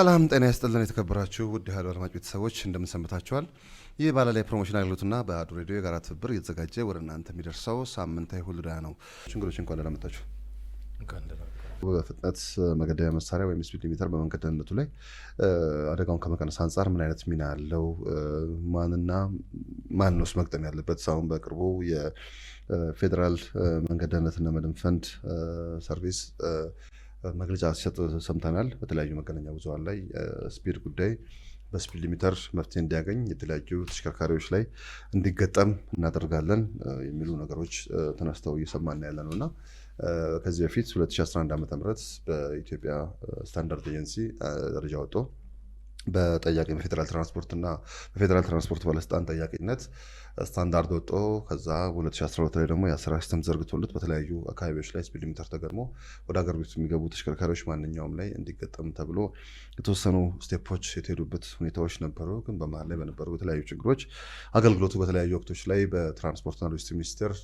ሰላም ጤና ይስጥልን የተከበራችሁ ውድ ሀሎ አድማጭ ቤተሰቦች እንደምን ሰንብታችኋል? ይህ ባለላይ ፕሮሞሽን አገልግሎትና በአዱ ሬዲዮ የጋራ ትብብር እየተዘጋጀ ወደ እናንተ የሚደርሰው ሳምንታዊ ሁሉ ዳያ ነው። እንግዶች እንኳን ደህና መጣችሁ። በፍጥነት መገደቢያ መሳሪያ ወይም ስፒድ ሊሚተር በመንገድ ደህንነቱ ላይ አደጋውን ከመቀነስ አንጻር ምን አይነት ሚና ያለው ማንና ማን ነው መግጠም ያለበት? አሁን በቅርቡ የፌዴራል መንገድ ደህንነትና መድን ፈንድ ሰርቪስ መግለጫ ሲሰጥ ሰምተናል። በተለያዩ መገናኛ ብዙሃን ላይ ስፒድ ጉዳይ በስፒድ ሊሚተር መፍትሄ እንዲያገኝ የተለያዩ ተሽከርካሪዎች ላይ እንዲገጠም እናደርጋለን የሚሉ ነገሮች ተነስተው እየሰማን ያለ ነውና ከዚህ በፊት 2011 ዓ.ም በኢትዮጵያ ስታንዳርድ ኤጀንሲ ደረጃ ወጥቶ በጠያቂ በፌዴራል ትራንስፖርት ባለስልጣን ጠያቂነት ስታንዳርድ ወጥቶ ከዛ 2012 ላይ ደግሞ የአሰራር ሲስተም ዘርግቶለት በተለያዩ አካባቢዎች ላይ ስፒድ ሊሚተር ተገጥሞ ወደ ሀገር ቤት የሚገቡ ተሽከርካሪዎች ማንኛውም ላይ እንዲገጠም ተብሎ የተወሰኑ ስቴፖች የተሄዱበት ሁኔታዎች ነበሩ። ግን በመሀል ላይ በነበሩ የተለያዩ ችግሮች አገልግሎቱ በተለያዩ ወቅቶች ላይ በትራንስፖርትና ሎጂስቲክስ ሚኒስቴር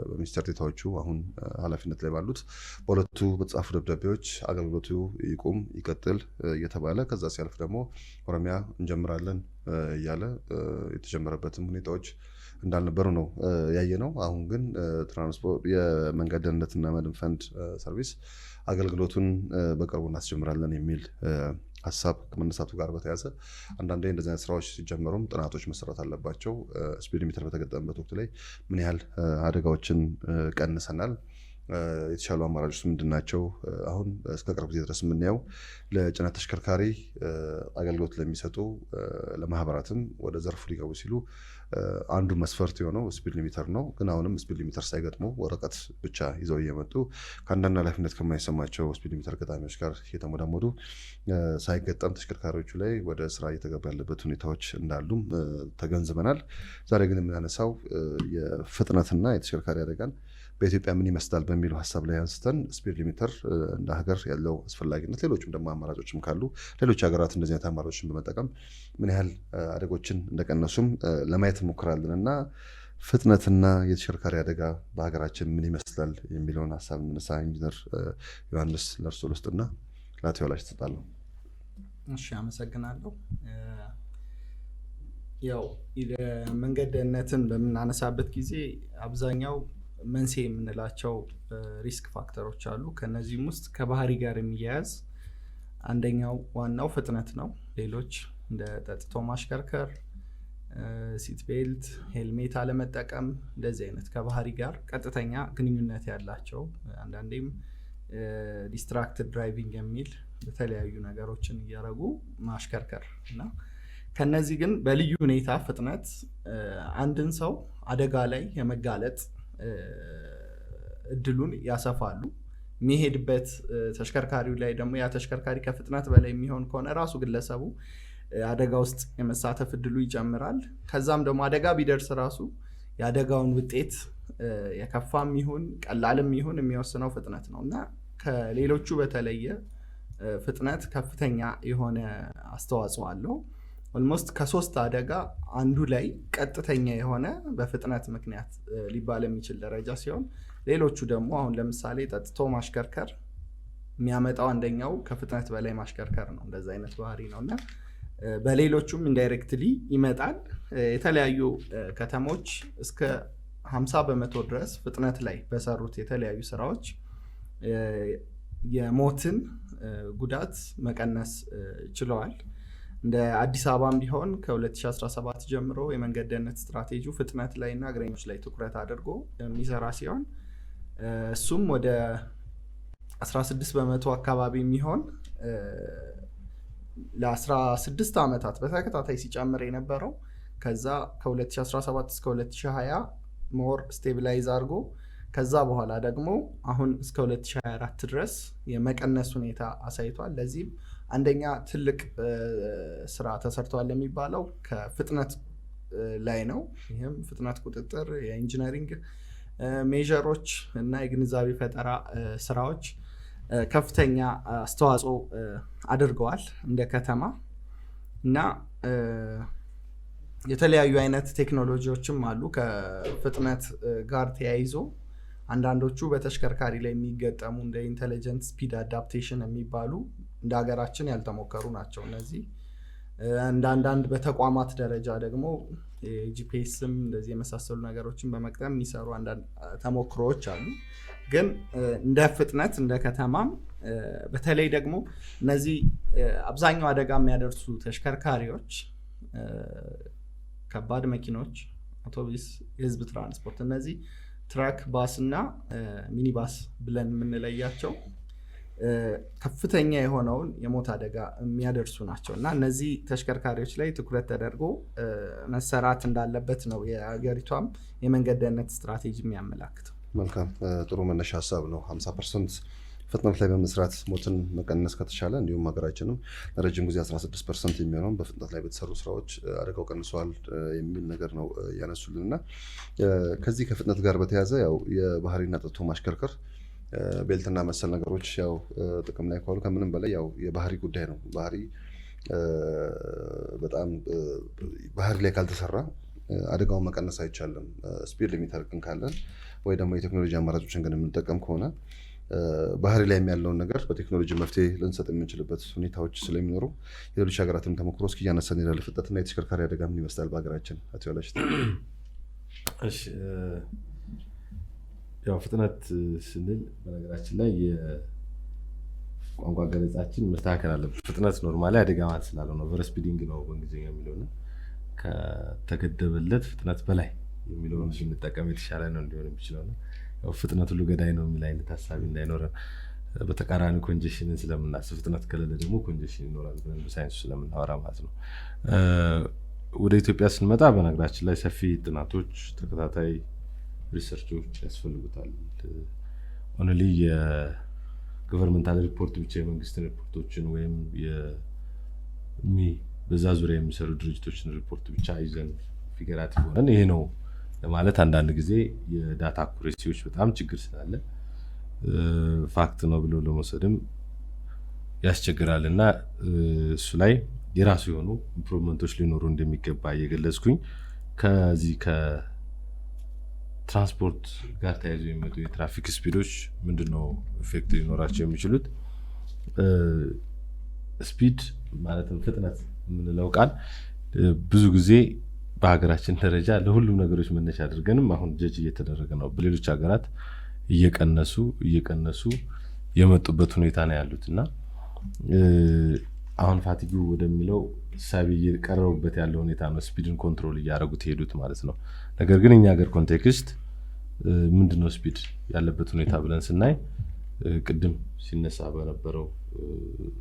በሚኒስቴር ዴኤታዎቹ አሁን ኃላፊነት ላይ ባሉት በሁለቱ በተጻፉ ደብዳቤዎች አገልግሎቱ ይቁም ይቀጥል እየተባለ ከዛ ሲያልፍ ደግሞ ኦሮሚያ እንጀምራለን እያለ የተጀመረበትም ሁኔታዎች እንዳልነበሩ ነው ያየነው። አሁን ግን ትራንስፖርት የመንገድ ደህንነትና መድን ፈንድ ሰርቪስ አገልግሎቱን በቅርቡ እናስጀምራለን የሚል ሀሳብ ከመነሳቱ ጋር በተያያዘ አንዳንዴ እንደዚህ አይነት ስራዎች ሲጀመሩም ጥናቶች መሰራት አለባቸው። ስፒድ ሊሚተር በተገጠመበት ወቅት ላይ ምን ያህል አደጋዎችን ቀንሰናል፣ የተሻሉ አማራጮች ምንድናቸው? አሁን እስከ ቅርብ ጊዜ ድረስ የምናየው ለጭነት ተሽከርካሪ አገልግሎት ለሚሰጡ ለማህበራትም ወደ ዘርፉ ሊገቡ ሲሉ አንዱ መስፈርት የሆነው ስፒድ ሊሚተር ነው። ግን አሁንም ስፒድ ሊሚተር ሳይገጥሙ ወረቀት ብቻ ይዘው እየመጡ ከአንዳንድ ኃላፊነት ከማይሰማቸው ስፒድ ሊሚተር ገጣሚዎች ጋር እየተሞዳሞዱ ሳይገጠም ተሽከርካሪዎቹ ላይ ወደ ስራ እየተገባ ያለበት ሁኔታዎች እንዳሉም ተገንዝበናል። ዛሬ ግን የምናነሳው የፍጥነትና የተሽከርካሪ አደጋን በኢትዮጵያ ምን ይመስላል በሚለው ሀሳብ ላይ አንስተን ስፒድ ሊሚተር እንደ ሀገር ያለው አስፈላጊነት፣ ሌሎችም ደግሞ አማራጮችም ካሉ ሌሎች ሀገራት እንደዚህ አይነት አማራጮችን በመጠቀም ምን ያህል አደጎችን እንደቀነሱም ለማየት እንሞክራለን እና ፍጥነትና የተሽከርካሪ አደጋ በሀገራችን ምን ይመስላል የሚለውን ሀሳብ እንነሳ። ኢንጂነር ዮሐንስ ለእርሶ ልስጥና ላቴው ላይ ተጣጣለው። እሺ፣ አመሰግናለሁ። ያው መንገድ ደህንነትን በምናነሳበት ጊዜ አብዛኛው መንስኤ የምንላቸው ሪስክ ፋክተሮች አሉ። ከነዚህም ውስጥ ከባህሪ ጋር የሚያያዝ አንደኛው ዋናው ፍጥነት ነው። ሌሎች እንደ ጠጥቶ ማሽከርከር፣ ሲት ቤልት፣ ሄልሜት አለመጠቀም እንደዚህ አይነት ከባህሪ ጋር ቀጥተኛ ግንኙነት ያላቸው አንዳንዴም ዲስትራክትድ ድራይቪንግ የሚል የተለያዩ ነገሮችን እያደረጉ ማሽከርከር እና ከነዚህ ግን በልዩ ሁኔታ ፍጥነት አንድን ሰው አደጋ ላይ የመጋለጥ እድሉን ያሰፋሉ። የሚሄድበት ተሽከርካሪው ላይ ደግሞ ያ ተሽከርካሪ ከፍጥነት በላይ የሚሆን ከሆነ ራሱ ግለሰቡ አደጋ ውስጥ የመሳተፍ እድሉ ይጨምራል። ከዛም ደግሞ አደጋ ቢደርስ ራሱ የአደጋውን ውጤት የከፋም ይሁን ቀላልም ይሁን የሚወስነው ፍጥነት ነው እና ከሌሎቹ በተለየ ፍጥነት ከፍተኛ የሆነ አስተዋጽኦ አለው። ኦልሞስት ከ3 አደጋ አንዱ ላይ ቀጥተኛ የሆነ በፍጥነት ምክንያት ሊባል የሚችል ደረጃ ሲሆን፣ ሌሎቹ ደግሞ አሁን ለምሳሌ ጠጥቶ ማሽከርከር የሚያመጣው አንደኛው ከፍጥነት በላይ ማሽከርከር ነው። እንደዛ አይነት ባህሪ ነውና በሌሎቹም ኢንዳይሬክትሊ ይመጣል። የተለያዩ ከተሞች እስከ 50% ድረስ ፍጥነት ላይ በሰሩት የተለያዩ ስራዎች የሞትን ጉዳት መቀነስ ችለዋል። እንደ አዲስ አበባም ቢሆን ከ2017 ጀምሮ የመንገድ ደህንነት ስትራቴጂው ፍጥነት ላይ እና እግረኞች ላይ ትኩረት አድርጎ የሚሰራ ሲሆን እሱም ወደ 16% አካባቢ የሚሆን ለ16 ዓመታት በተከታታይ ሲጨምር የነበረው ከዛ ከ2017 እስከ 2020 ሞር ስቴቢላይዝ አድርጎ ከዛ በኋላ ደግሞ አሁን እስከ 2024 ድረስ የመቀነስ ሁኔታ አሳይቷል። ለዚህም አንደኛ ትልቅ ስራ ተሰርቷል የሚባለው ከፍጥነት ላይ ነው። ይህም ፍጥነት ቁጥጥር፣ የኢንጂነሪንግ ሜዥሮች እና የግንዛቤ ፈጠራ ስራዎች ከፍተኛ አስተዋጽኦ አድርገዋል እንደ ከተማ እና የተለያዩ አይነት ቴክኖሎጂዎችም አሉ ከፍጥነት ጋር ተያይዞ አንዳንዶቹ በተሽከርካሪ ላይ የሚገጠሙ እንደ ኢንተለጀንት ስፒድ አዳፕቴሽን የሚባሉ እንደ ሀገራችን ያልተሞከሩ ናቸው እነዚህ። አንዳንድ በተቋማት ደረጃ ደግሞ ጂፒኤስም እንደዚህ የመሳሰሉ ነገሮችን በመቅጠም የሚሰሩ አንዳንድ ተሞክሮዎች አሉ። ግን እንደ ፍጥነት እንደ ከተማም በተለይ ደግሞ እነዚህ አብዛኛው አደጋ የሚያደርሱ ተሽከርካሪዎች ከባድ መኪኖች፣ አውቶቡስ፣ የህዝብ ትራንስፖርት እነዚህ ትራክ፣ ባስ እና ሚኒባስ ብለን የምንለያቸው ከፍተኛ የሆነውን የሞት አደጋ የሚያደርሱ ናቸው እና እነዚህ ተሽከርካሪዎች ላይ ትኩረት ተደርጎ መሰራት እንዳለበት ነው የሀገሪቷም የመንገድ ደህንነት ስትራቴጂ የሚያመላክተው። መልካም ጥሩ መነሻ ሀሳብ ነው። 50% ፍጥነት ላይ በመስራት ሞትን መቀነስ ከተቻለ እንዲሁም ሀገራችንም ለረጅም ጊዜ 16% የሚሆነውን በፍጥነት ላይ በተሰሩ ስራዎች አደጋው ቀንሷል የሚል ነገር ነው ያነሱልን እና ከዚህ ከፍጥነት ጋር በተያያዘ ያው የባህሪና ጠጥቶ ማሽከርከር ቤልትና መሰል ነገሮች ያው ጥቅም ላይ ከዋሉ ከምንም በላይ ያው የባህሪ ጉዳይ ነው። ባህሪ ላይ ካልተሰራ አደጋውን መቀነስ አይቻልም። ስፒድ ሊሚተር ግን ካለን ወይ ደግሞ የቴክኖሎጂ አማራጮችን ግን የምንጠቀም ከሆነ ባህሪ ላይ ያለውን ነገር በቴክኖሎጂ መፍትሄ ልንሰጥ የምንችልበት ሁኔታዎች ስለሚኖሩ የሌሎች ሀገራትም ተሞክሮ እስኪ እያነሳን ይላል። ፍጥነትና የተሽከርካሪ አደጋ ምን ይመስላል በሀገራችን? አቶ ያላሽት። እሺ ያው ፍጥነት ስንል በነገራችን ላይ የቋንቋ ገለጻችን መስተካከል አለበት። ፍጥነት ኖርማሊ አደጋ ማለት ስላለው ነው። ኦቨር ስፒዲንግ ነው በእንግሊዝኛ የሚለውና ከተገደበለት ፍጥነት በላይ የሚለውን ስንጠቀም የተሻለ ነው እንዲሆን የሚችለው ነው። ያው ፍጥነት ሁሉ ገዳይ ነው የሚል አይነት ሀሳብ እንዳይኖረን በተቃራኒ ኮንጀሽንን ስለምናስብ ፍጥነት ከሌለ ደግሞ ኮንጀሽን ይኖራል ብለን በሳይንሱ ስለምናወራ ማለት ነው። ወደ ኢትዮጵያ ስንመጣ በነገራችን ላይ ሰፊ ጥናቶች፣ ተከታታይ ሪሰርቾች ያስፈልጉታል። ኦንሊ የገቨርንመንታል ሪፖርት ብቻ የመንግስት ሪፖርቶችን ወይም በዛ ዙሪያ የሚሰሩ ድርጅቶችን ሪፖርት ብቻ ይዘን ፊገራት ሆነን ይሄ ነው ለማለት አንዳንድ ጊዜ የዳታ አኩሬሲዎች በጣም ችግር ስላለ ፋክት ነው ብሎ ለመውሰድም ያስቸግራል እና እሱ ላይ የራሱ የሆኑ ኢምፕሩቭመንቶች ሊኖሩ እንደሚገባ እየገለጽኩኝ ከዚህ ከትራንስፖርት ጋር ተያይዞ የሚመጡ የትራፊክ ስፒዶች ምንድነው ኢፌክት ሊኖራቸው የሚችሉት? ስፒድ ማለትም ፍጥነት የምንለው ቃል ብዙ ጊዜ በሀገራችን ደረጃ ለሁሉም ነገሮች መነሻ አድርገንም አሁን ጀጅ እየተደረገ ነው። በሌሎች ሀገራት እየቀነሱ የመጡበት ሁኔታ ነው ያሉት እና አሁን ፋቲጉ ወደሚለው ሳቢ እየቀረቡበት ያለው ሁኔታ ነው። ስፒድን ኮንትሮል እያደረጉት ሄዱት ማለት ነው። ነገር ግን እኛ ሀገር ኮንቴክስት ምንድነው ስፒድ ያለበት ሁኔታ ብለን ስናይ ቅድም ሲነሳ በነበረው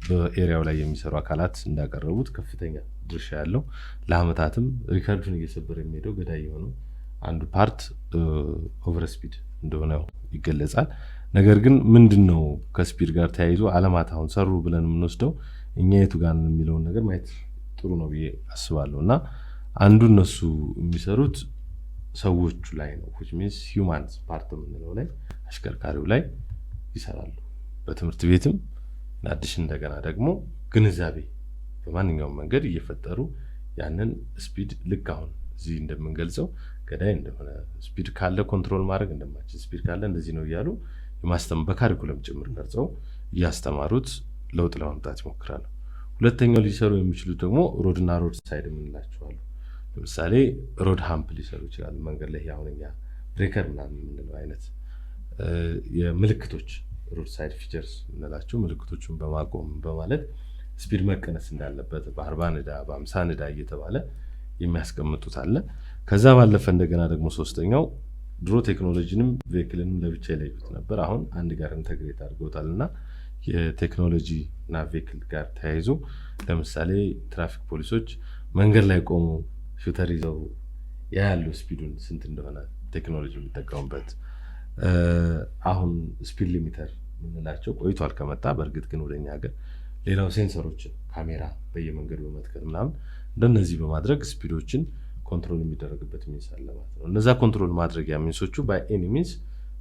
በኤሪያው ላይ የሚሰሩ አካላት እንዳቀረቡት ከፍተኛ ድርሻ ያለው ለአመታትም ሪከርዱን እየሰበረ የሚሄደው ገዳይ የሆነው አንዱ ፓርት ኦቨር ስፒድ እንደሆነ ይገለጻል። ነገር ግን ምንድነው ከስፒድ ጋር ተያይዞ አለማት አሁን ሰሩ ብለን የምንወስደው እኛ የቱ ጋር የሚለውን ነገር ማየት ጥሩ ነው ብዬ አስባለሁ እና አንዱ እነሱ የሚሰሩት ሰዎቹ ላይ ነው which means humans part የምንለው ላይ አሽከርካሪው ላይ ይሰራሉ። በትምህርት ቤትም አዲስ እንደገና ደግሞ ግንዛቤ በማንኛውም መንገድ እየፈጠሩ ያንን ስፒድ ልክ አሁን እዚህ እንደምንገልጸው ገዳይ እንደሆነ ስፒድ ካለ ኮንትሮል ማድረግ እንደማይችል ስፒድ ካለ እንደዚህ ነው እያሉ የማስተማር በካሪኩለም ጭምር ቀርጸው እያስተማሩት ለውጥ ለማምጣት ይሞክራሉ። ሁለተኛው ሊሰሩ የሚችሉት ደግሞ ሮድና ሮድ ሳይድ የምንላቸዋሉ። ለምሳሌ ሮድ ሃምፕ ሊሰሩ ይችላሉ። መንገድ ላይ አሁንኛ ብሬከር ምናምን የምንለው አይነት የምልክቶች ሮድ ሳይድ ፊቸርስ የምንላቸው ምልክቶቹን በማቆም በማለት ስፒድ መቀነስ እንዳለበት በ40 ንዳ በ50 ንዳ እየተባለ የሚያስቀምጡት አለ። ከዛ ባለፈ እንደገና ደግሞ ሶስተኛው ድሮ ቴክኖሎጂንም ቬክልንም ለብቻ ይለዩት ነበር። አሁን አንድ ጋር ኢንተግሬት አድርገውታልና የቴክኖሎጂ እና ቬክል ጋር ተያይዞ ለምሳሌ ትራፊክ ፖሊሶች መንገድ ላይ ቆሙ ሹተር ይዘው ያለው ስፒዱን ስንት እንደሆነ ቴክኖሎጂ የሚጠቀሙበት አሁን ስፒድ ሊሚተር ምንላቸው ቆይቷል ከመጣ። በእርግጥ ግን ወደኛ ሀገር ሌላው ሴንሰሮችን ካሜራ በየመንገዱ በመትከል ምናምን እንደነዚህ በማድረግ ስፒዶችን ኮንትሮል የሚደረግበት ሚንስ አለ ማለት ነው። እነዛ ኮንትሮል ማድረጊያ ሚንሶቹ ባይ ኤኒ ሚንስ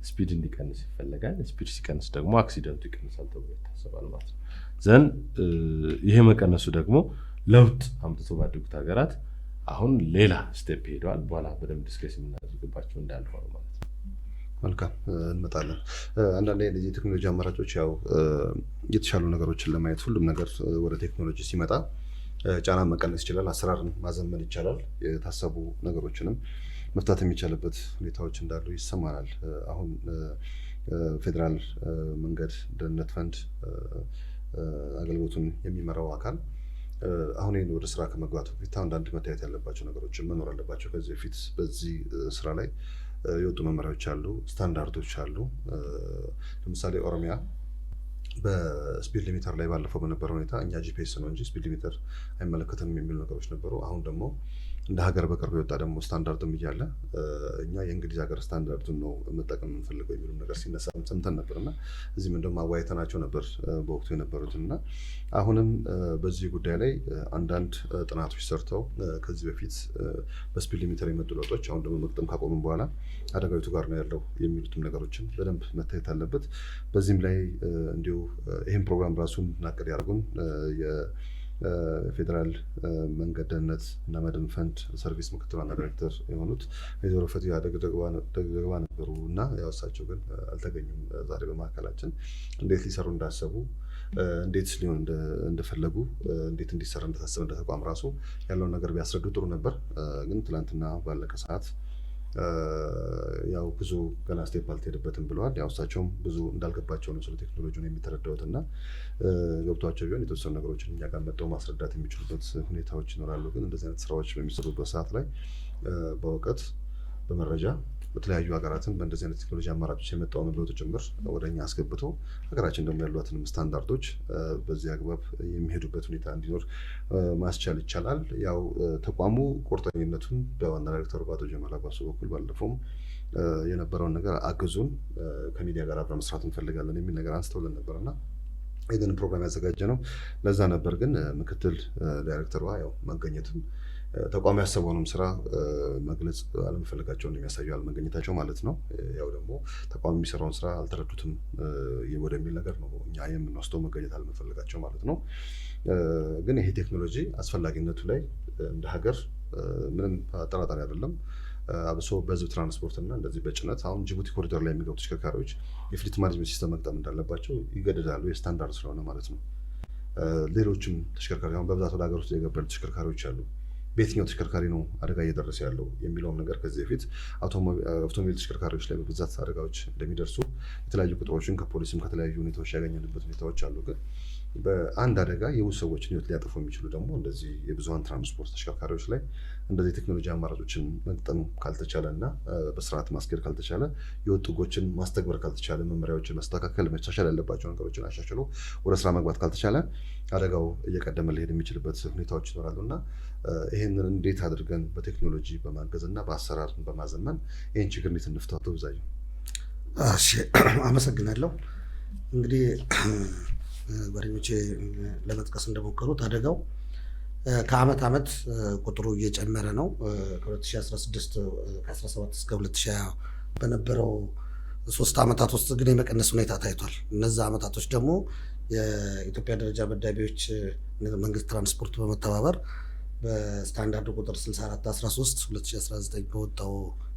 ስፒድ እንዲቀንስ ይፈለጋል። ስፒድ ሲቀንስ ደግሞ አክሲደንቱ ይቀንሳል ተብሎ ይታሰባል ማለት ነው። ዘን ይሄ መቀነሱ ደግሞ ለውጥ አምጥቶ ባደጉት ሀገራት አሁን ሌላ ስቴፕ ሄደዋል። በኋላ በደንብ ዲስከስ የምናደርግባቸው እንዳልሆነ ማለት ነው። መልካም እንመጣለን። አንዳንድ የዚህ ቴክኖሎጂ አማራጮች ያው የተሻሉ ነገሮችን ለማየት ሁሉም ነገር ወደ ቴክኖሎጂ ሲመጣ ጫና መቀነስ ይችላል፣ አሰራርን ማዘመን ይቻላል፣ የታሰቡ ነገሮችንም መፍታት የሚቻልበት ሁኔታዎች እንዳሉ ይሰማናል። አሁን ፌዴራል መንገድ ደህንነት ፈንድ አገልግሎቱን የሚመራው አካል አሁን ይህን ወደ ስራ ከመግባቱ በፊት አንዳንድ መታየት ያለባቸው ነገሮችን መኖር አለባቸው። ከዚህ በፊት በዚህ ስራ ላይ የወጡ መመሪያዎች አሉ፣ ስታንዳርዶች አሉ። ለምሳሌ ኦሮሚያ በስፒድ ሊሚተር ላይ ባለፈው በነበረ ሁኔታ እኛ ጂፒኤስ ነው እንጂ ስፒድ ሊሚተር አይመለከትም የሚሉ ነገሮች ነበሩ። አሁን ደግሞ እንደ ሀገር በቅርብ የወጣ ደግሞ ስታንዳርድም እያለ እኛ የእንግሊዝ ሀገር ስታንዳርዱን ነው መጠቀም የምንፈልገው የሚሉ ነገር ሲነሳ ሰምተን ነበር እና እዚህም እንደውም አወያይተናቸው ነበር በወቅቱ የነበሩትን እና አሁንም በዚህ ጉዳይ ላይ አንዳንድ ጥናቶች ሰርተው ከዚህ በፊት በስፒድ ሊሚተር የመጡ ለውጦች አሁን ደግሞ መቅጠም ካቆምን በኋላ አደጋዊቱ ጋር ነው ያለው የሚሉትም ነገሮችን በደንብ መታየት አለበት። በዚህም ላይ እንዲሁ ይህን ፕሮግራም ራሱን ናቀድ ያደርጉን የፌዴራል መንገድ ደህንነት እና መድን ፈንድ ሰርቪስ ምክትል ዋና ዳይሬክተር የሆኑት ወይዘሮ ፈቲያ ደግደግባ ነበሩ እና ያው እሳቸው ግን አልተገኙም ዛሬ በማዕከላችን። እንዴት ሊሰሩ እንዳሰቡ፣ እንዴት ሊሆን እንደፈለጉ፣ እንዴት እንዲሰራ እንደታሰበ እንደ ተቋም ራሱ ያለውን ነገር ቢያስረዱ ጥሩ ነበር። ግን ትናንትና ባለቀ ሰዓት ያው ብዙ ገና ስቴፕ አልተሄደበትም ብለዋል። ያው እሳቸውም ብዙ እንዳልገባቸው ነው ስለ ቴክኖሎጂውን የሚተረዳውት እና ገብቷቸው ቢሆን የተወሰኑ ነገሮችን እኛ ጋር መጥተው ማስረዳት የሚችሉበት ሁኔታዎች ይኖራሉ። ግን እንደዚህ አይነት ስራዎች በሚሰሩበት ሰዓት ላይ በእውቀት በመረጃ በተለያዩ ሀገራትን በእንደዚህ አይነት ቴክኖሎጂ አማራጮች የመጣውን ለውጥ ጭምር ወደ እኛ አስገብቶ ሀገራችን ደግሞ ያሏትንም ስታንዳርዶች በዚህ አግባብ የሚሄዱበት ሁኔታ እንዲኖር ማስቻል ይቻላል። ያው ተቋሙ ቁርጠኝነቱን በዋና ዳይሬክተሩ በአቶ ጀማል አባሱ በኩል ባለፈውም የነበረውን ነገር አግዙን፣ ከሚዲያ ጋር አብረን መስራት እንፈልጋለን የሚል ነገር አንስተውልን ነበርና ይህንን ፕሮግራም ያዘጋጀ ነው ለዛ ነበር። ግን ምክትል ዳይሬክተሯ ያው መገኘትም ተቋሙ ያሰበውንም ስራ መግለጽ አለመፈለጋቸውን የሚያሳዩ አለመገኘታቸው ማለት ነው። ያው ደግሞ ተቋሙ የሚሰራውን ስራ አልተረዱትም ወደሚል ነገር ነው እኛ የምንወስደው፣ መገኘት አለመፈለጋቸው ማለት ነው። ግን ይሄ ቴክኖሎጂ አስፈላጊነቱ ላይ እንደ ሀገር ምንም አጠራጣሪ አይደለም። አብሶ በህዝብ ትራንስፖርት እና እንደዚህ በጭነት አሁን ጅቡቲ ኮሪደር ላይ የሚገቡ ተሽከርካሪዎች የፍሊት ማኔጅመንት ሲስተም መቅጠም እንዳለባቸው ይገደዳሉ፣ የስታንዳርድ ስለሆነ ማለት ነው። ሌሎችም ተሽከርካሪ አሁን በብዛት ወደ ሀገር ውስጥ የገቡ ተሽከርካሪዎች አሉ። በየትኛው ተሽከርካሪ ነው አደጋ እየደረሰ ያለው የሚለውን ነገር ከዚህ በፊት አውቶሞቢል ተሽከርካሪዎች ላይ በብዛት አደጋዎች እንደሚደርሱ የተለያዩ ቁጥሮችን ከፖሊስም ከተለያዩ ሁኔታዎች ያገኘንበት ሁኔታዎች አሉ። ግን በአንድ አደጋ የብዙ ሰዎችን ህይወት ሊያጠፉ የሚችሉ ደግሞ እንደዚህ የብዙሀን ትራንስፖርት ተሽከርካሪዎች ላይ እንደዚህ ቴክኖሎጂ አማራጮችን መግጠም ካልተቻለ እና በስርዓት ማስኬድ ካልተቻለ፣ የወጡ ህጎችን ማስተግበር ካልተቻለ፣ መመሪያዎችን መስተካከል መቻቻል ያለባቸው ነገሮችን አሻሽሎ ወደ ስራ መግባት ካልተቻለ አደጋው እየቀደመ ሊሄድ የሚችልበት ሁኔታዎች ይኖራሉ እና ይህንን እንዴት አድርገን በቴክኖሎጂ በማገዝ እና በአሰራር በማዘመን ይህን ችግር እንዴት እንፍታው? ብዛዩ አመሰግናለሁ። እንግዲህ ጓደኞቼ ለመጥቀስ እንደሞከሩት አደጋው ከአመት ዓመት ቁጥሩ እየጨመረ ነው። ከ2016 ከ17 እስከ 2020 በነበረው 3 ዓመታት ውስጥ ግን የመቀነስ ሁኔታ ታይቷል። እነዚህ ዓመታቶች ደግሞ የኢትዮጵያ ደረጃ መዳቢዎች መንግስት ትራንስፖርት በመተባበር በስታንዳርድ ቁጥር 6413 2019 በወጣው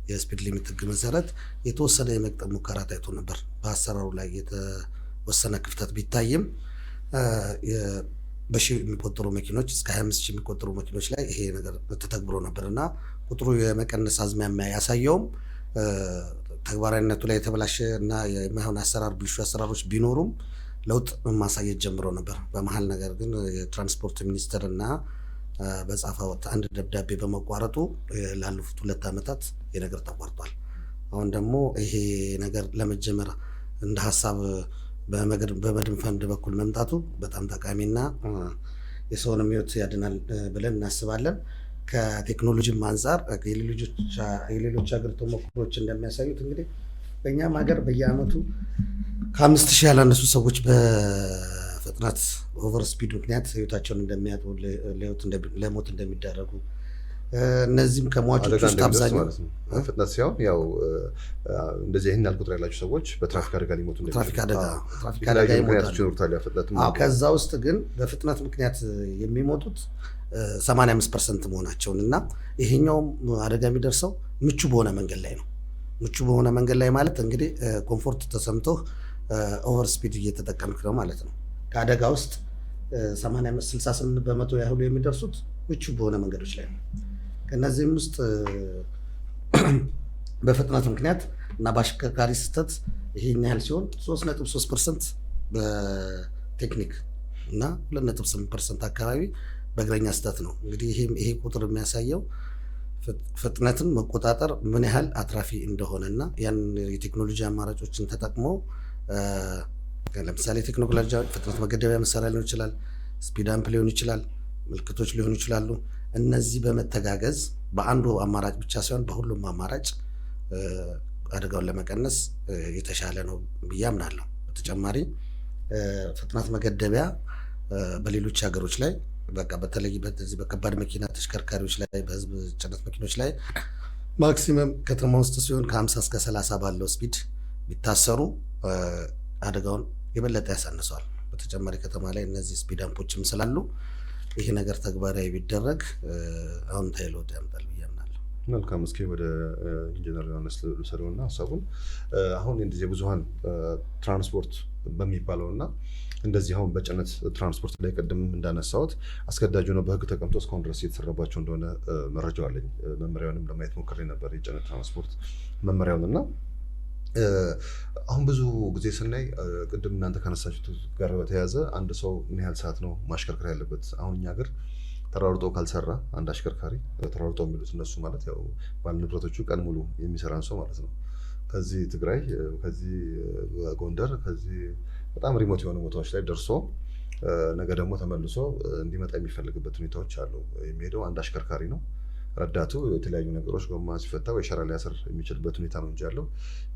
የስፒድ ሊሚት ህግ መሰረት የተወሰነ የመቅጠም ሙከራ ታይቶ ነበር። በአሰራሩ ላይ የተወሰነ ክፍተት ቢታይም በሺህ የሚቆጠሩ መኪኖች እስከ 25 ሺህ የሚቆጠሩ መኪኖች ላይ ይሄ ነገር ተተግብሮ ነበር እና ቁጥሩ የመቀነስ አዝማሚያ ያሳየውም ተግባራዊነቱ ላይ የተበላሸ እና የማይሆን አሰራር ብልሹ አሰራሮች ቢኖሩም ለውጥ ማሳየት ጀምሮ ነበር። በመሀል ነገር ግን የትራንስፖርት ሚኒስቴር እና በጻፈው አንድ ደብዳቤ በመቋረጡ ላለፉት 2 ዓመታት የነገር ተቋርጧል። አሁን ደግሞ ይሄ ነገር ለመጀመር እንደ ሀሳብ በመድን ፈንድ በኩል መምጣቱ በጣም ጠቃሚና የሰውንም ህይወት ያድናል ብለን እናስባለን። ከቴክኖሎጂም አንጻር የሌሎች ሀገር ተሞክሮች እንደሚያሳዩት እንግዲህ በእኛም ሀገር በየአመቱ ከ5000 ያላነሱ ሰዎች በፍጥነት ኦቨር ስፒድ ምክንያት ህይወታቸውን እንደሚያጡ፣ ለሞት እንደሚዳረጉ፣ እነዚህም ከሟቾች ውስጥ አብዛኛው ፍጥነት ሲሆን ያው እንደዚህ ይህን ያህል ቁጥር ያላቸው ሰዎች በትራፊክ አደጋ ሊሞቱ ትራፊክ አደጋ ይሞታሉ። ከዛ ውስጥ ግን በፍጥነት ምክንያት የሚሞቱት 85% መሆናቸውን እና ይሄኛውም አደጋ የሚደርሰው ምቹ በሆነ መንገድ ላይ ነው። ምቹ በሆነ መንገድ ላይ ማለት እንግዲህ ኮምፎርት ተሰምቶ ኦቨር ስፒድ እየተጠቀምክ ነው ማለት ነው። ከአደጋ ውስጥ 68 በመቶ ያህሉ የሚደርሱት ምቹ በሆነ መንገዶች ላይ ነው። ከነዚህም ውስጥ በፍጥነት ምክንያት እና በአሽከርካሪ ስህተት ይሄን ያህል ሲሆን 3.3% በቴክኒክ እና 2.8% አካባቢ በእግረኛ ስህተት ነው። እንግዲህ ይሄ ቁጥር የሚያሳየው ፍጥነትን መቆጣጠር ምን ያህል አትራፊ እንደሆነ እና ያን የቴክኖሎጂ አማራጮችን ተጠቅሞ ለምሳሌ ቴክኖሎጂ ፍጥነት መገደቢያ መሳሪያ ሊሆን ይችላል፣ ስፒድ አምፕ ሊሆን ይችላል፣ ምልክቶች ሊሆኑ ይችላሉ። እነዚህ በመተጋገዝ በአንዱ አማራጭ ብቻ ሳይሆን በሁሉም አማራጭ አደጋውን ለመቀነስ የተሻለ ነው ብዬ አምናለሁ። በተጨማሪ ፍጥነት መገደቢያ በሌሎች ሀገሮች ላይ በተለይ በዚህ በከባድ መኪና ተሽከርካሪዎች ላይ በህዝብ ጭነት መኪኖች ላይ ማክሲመም ከተማ ውስጥ ሲሆን ከ50 እስከ 30 ባለው ስፒድ ቢታሰሩ አደጋውን የበለጠ ያሳንሰዋል። በተጨማሪ ከተማ ላይ እነዚህ ስፒድ አምፖችም ስላሉ ይሄ ነገር ተግባራዊ ቢደረግ አዎንታዊ ለውጥ ያመጣል ብዬ አምናለሁ። መልካም። እስኪ ወደ ኢንጂነር ዮሐንስ ልውሰደውና ሀሳቡን አሁን እንደዚህ ብዙሃን ትራንስፖርት በሚባለውና እንደዚህ አሁን በጭነት ትራንስፖርት ላይ ቀደም እንዳነሳሁት አስገዳጅ ነው በህግ ተቀምጦ እስካሁን ድረስ እየተሰራባቸው እንደሆነ መረጃው አለኝ። መመሪያውንም ለማየት ሞክሬ ነበር የጭነት ትራንስፖርት መመሪያውን እና አሁን ብዙ ጊዜ ስናይ ቅድም እናንተ ካነሳችሁት ጋር በተያያዘ አንድ ሰው ምን ያህል ሰዓት ነው ማሽከርከር ያለበት? አሁን እኛ ሀገር ተራርጦ ካልሰራ አንድ አሽከርካሪ ተራርጦ የሚሉት እነሱ ማለት ያው ባለ ንብረቶቹ ቀን ሙሉ የሚሰራን ሰው ማለት ነው። ከዚህ ትግራይ፣ ከዚህ ጎንደር፣ ከዚህ በጣም ሪሞት የሆኑ ቦታዎች ላይ ደርሶ ነገ ደግሞ ተመልሶ እንዲመጣ የሚፈልግበት ሁኔታዎች አሉ። የሚሄደው አንድ አሽከርካሪ ነው። ረዳቱ የተለያዩ ነገሮች ጎማ ሲፈታ ወይ ሸራ ሊያስር የሚችልበት ሁኔታ ነው እንጂ ያለው